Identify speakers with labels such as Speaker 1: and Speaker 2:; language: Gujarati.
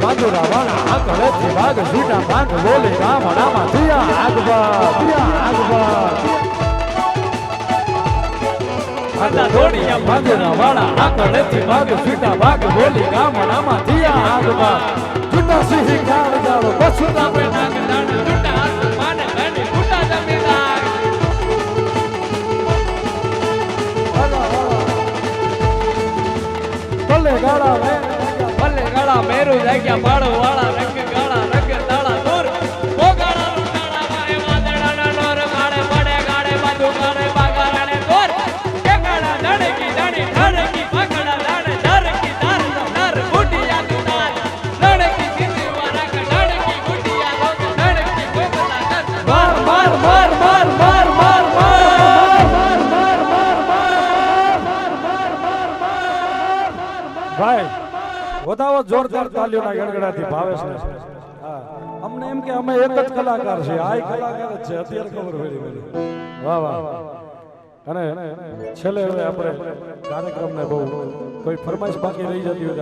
Speaker 1: બાંધુરા વાળા આંકળેથી વાગ સીટા પાંચ બોલે ગામડામાં થયા આગવા ધોળિયા બાંધુરા વાળા આંકળેથી વાગ સીટા વાગ બોલે ગામડામાં થયા આગવા જુટા સિંહ ગાળ ગાળો બસુતા પે નાગ દાણ જુટા આસમાન ગણી જુટા જમીદાર ભલે ગાળા મેરુ જાગ્યા પાડો વાળા રંગ ગાળા રંગ દાળા દૂર ઓ ગાળા રૂટાળા વાય વાદળાના નોર માળે પડે ગાડે બાજુ ગાડે બાગારાને દોર કે ગાળા ધડકી ધડી ધડકી પકડા દાડે ધરકી ધાર ધાર ગુટિયા દુનાર ધડકી સીધી વારા કે ધડકી ગુટિયા રોક ધડકી ગોગલા માર માર માર માર માર માર ભાઈ વધાવો જોરદાર તાલીઓના ગણગડાથી ભાવેશ ને હા અમને એમ કે અમે એક જ કલાકાર છે આ કલાકાર જ છે અત્યારે ખબર પડી વાહ વાહ અને છેલ્લે હવે આપણે કાર્યક્રમને બહુ કોઈ ફરમાઈશ બાકી રહી જતી હોય